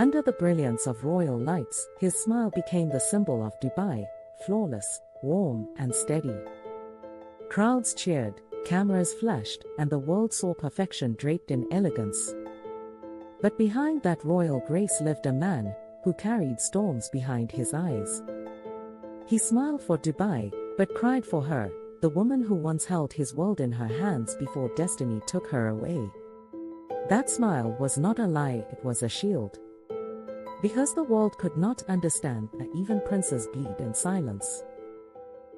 Under the brilliance of royal lights, his smile became the symbol of Dubai, flawless, warm, and steady. Crowds cheered, cameras flashed, and the world saw perfection draped in elegance. But behind that royal grace lived a man who carried storms behind his eyes. He smiled for Dubai, but cried for her, the woman who once held his world in her hands before destiny took her away. That smile was not a lie, it was a shield. Because the world could not understand that even princes bleed in silence.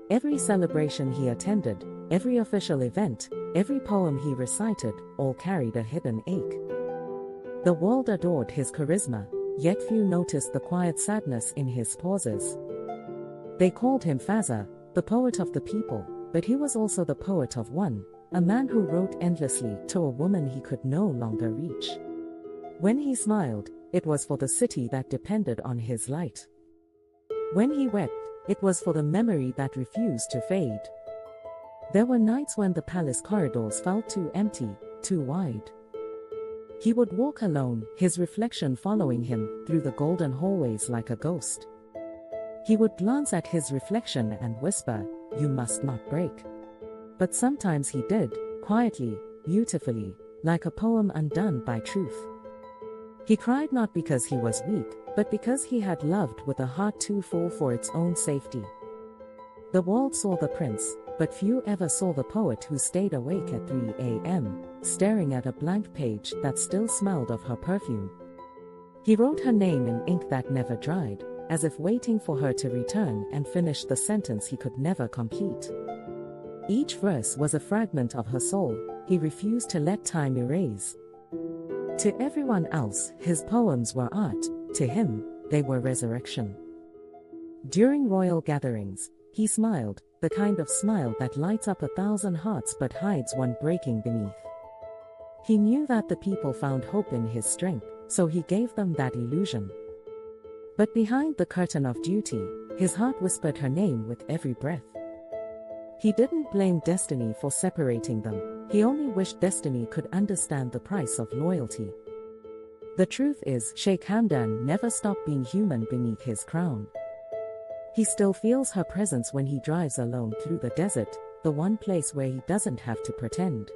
Every celebration he attended, every official event, every poem he recited, all carried a hidden ache. The world adored his charisma, yet few noticed the quiet sadness in his pauses. They called him Fazza, the poet of the people, but he was also the poet of one, a man who wrote endlessly to a woman he could no longer reach. When he smiled, it was for the city that depended on his light. When he wept, it was for the memory that refused to fade. There were nights when the palace corridors felt too empty, too wide. He would walk alone, his reflection following him through the golden hallways like a ghost. He would glance at his reflection and whisper, "You must not break." But sometimes he did, quietly, beautifully, like a poem undone by truth. He cried not because he was weak, but because he had loved with a heart too full for its own safety. The world saw the prince, but few ever saw the poet who stayed awake at 3 a.m., staring at a blank page that still smelled of her perfume. He wrote her name in ink that never dried, as if waiting for her to return and finish the sentence he could never complete. Each verse was a fragment of her soul, he refused to let time erase. To everyone else, his poems were art, to him, they were resurrection. During royal gatherings, he smiled, the kind of smile that lights up 1,000 hearts but hides one breaking beneath. He knew that the people found hope in his strength, so he gave them that illusion. But behind the curtain of duty, his heart whispered her name with every breath. He didn't blame destiny for separating them, he only wished destiny could understand the price of loyalty. The truth is, Sheikh Hamdan never stopped being human beneath his crown. He still feels her presence when he drives alone through the desert, the one place where he doesn't have to pretend.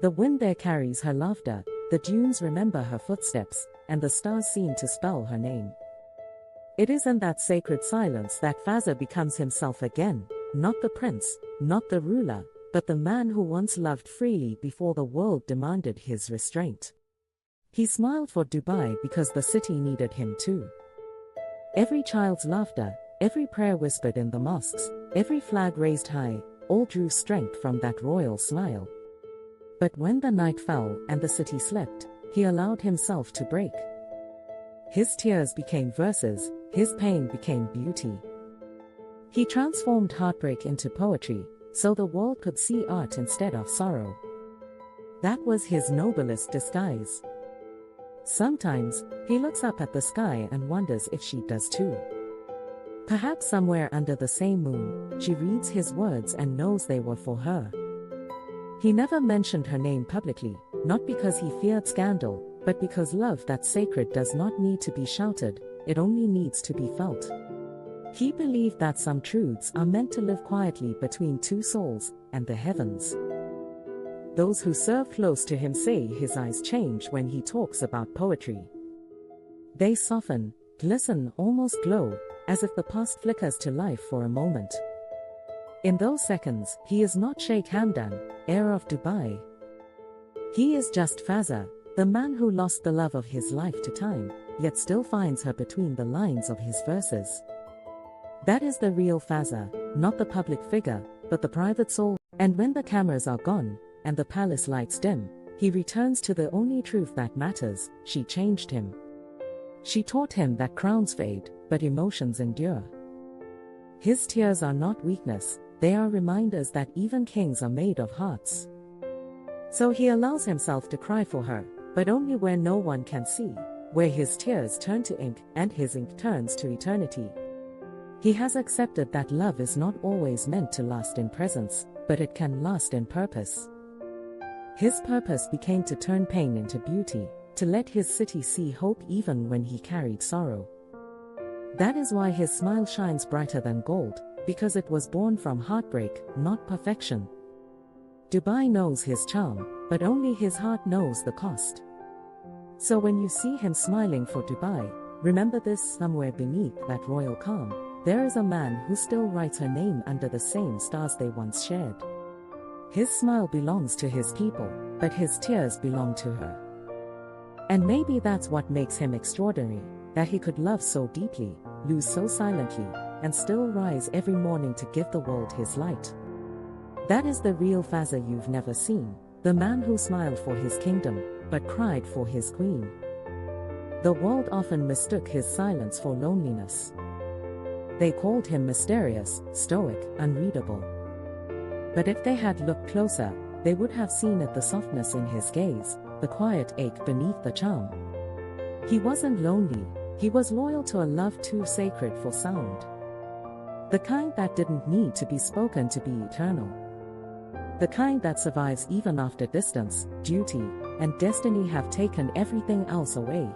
The wind there carries her laughter, the dunes remember her footsteps, and the stars seem to spell her name. It is in that sacred silence that Fazza becomes himself again, not the prince, not the ruler, but the man who once loved freely before the world demanded his restraint. He smiled for Dubai because the city needed him too. Every child's laughter, every prayer whispered in the mosques, every flag raised high, all drew strength from that royal smile. But when the night fell and the city slept, he allowed himself to break. His tears became verses, his pain became beauty. He transformed heartbreak into poetry, so the world could see art instead of sorrow. That was his noblest disguise. Sometimes, he looks up at the sky and wonders if she does too. Perhaps somewhere under the same moon, she reads his words and knows they were for her. He never mentioned her name publicly, not because he feared scandal, but because love that's sacred does not need to be shouted, it only needs to be felt. He believed that some truths are meant to live quietly between two souls and the heavens. Those who serve close to him say his eyes change when he talks about poetry. They soften, glisten, almost glow, as if the past flickers to life for a moment. In those seconds, he is not Sheikh Hamdan, heir of Dubai. He is just Fazza, the man who lost the love of his life to time, yet still finds her between the lines of his verses. That is the real Fazza, not the public figure, but the private soul. And when the cameras are gone, and the palace lights dim, he returns to the only truth that matters: she changed him. She taught him that crowns fade, but emotions endure. His tears are not weakness, they are reminders that even kings are made of hearts. So he allows himself to cry for her, but only where no one can see, where his tears turn to ink and his ink turns to eternity. He has accepted that love is not always meant to last in presence, but it can last in purpose. His purpose became to turn pain into beauty, to let his city see hope even when he carried sorrow. That is why his smile shines brighter than gold, because it was born from heartbreak, not perfection. Dubai knows his charm, but only his heart knows the cost. So when you see him smiling for Dubai, remember this: somewhere beneath that royal calm, there is a man who still writes her name under the same stars they once shared. His smile belongs to his people, but his tears belong to her. And maybe that's what makes him extraordinary, that he could love so deeply, lose so silently, and still rise every morning to give the world his light. That is the real Fazza you've never seen, the man who smiled for his kingdom, but cried for his queen. The world often mistook his silence for loneliness. They called him mysterious, stoic, unreadable. But if they had looked closer, they would have seen it: the softness in his gaze, the quiet ache beneath the charm. He wasn't lonely, he was loyal to a love too sacred for sound. The kind that didn't need to be spoken to be eternal. The kind that survives even after distance, duty, and destiny have taken everything else away.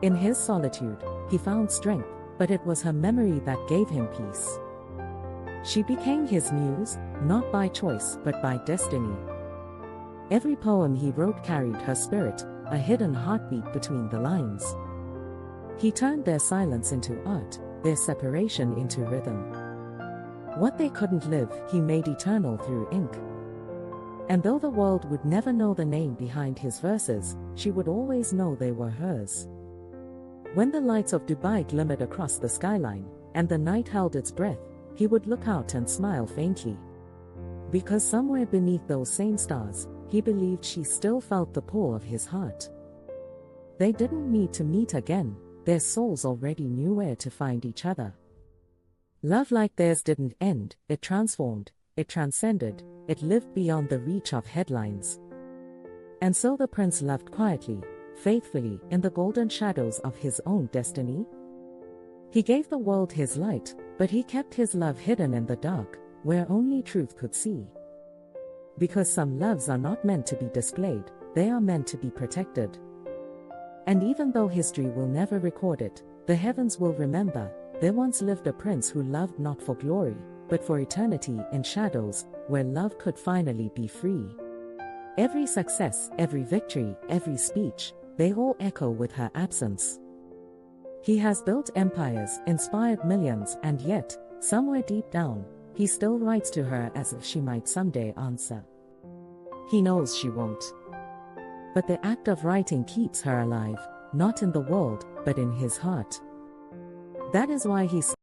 In his solitude, he found strength, but it was her memory that gave him peace. She became his muse, not by choice but by destiny. Every poem he wrote carried her spirit, a hidden heartbeat between the lines. He turned their silence into art, their separation into rhythm. What they couldn't live, he made eternal through ink. And though the world would never know the name behind his verses, she would always know they were hers. When the lights of Dubai glimmered across the skyline, and the night held its breath, he would look out and smile faintly. Because somewhere beneath those same stars, he believed she still felt the pull of his heart. They didn't need to meet again, their souls already knew where to find each other. Love like theirs didn't end, it transformed, it transcended, it lived beyond the reach of headlines. And so the prince loved quietly, faithfully, in the golden shadows of his own destiny. He gave the world his light, but he kept his love hidden in the dark, where only truth could see. Because some loves are not meant to be displayed, they are meant to be protected. And even though history will never record it, the heavens will remember, there once lived a prince who loved not for glory, but for eternity in shadows, where love could finally be free. Every success, every victory, every speech, they all echo with her absence. He has built empires, inspired millions, and yet, somewhere deep down, he still writes to her as if she might someday answer. He knows she won't. But the act of writing keeps her alive, not in the world, but in his heart. That is why he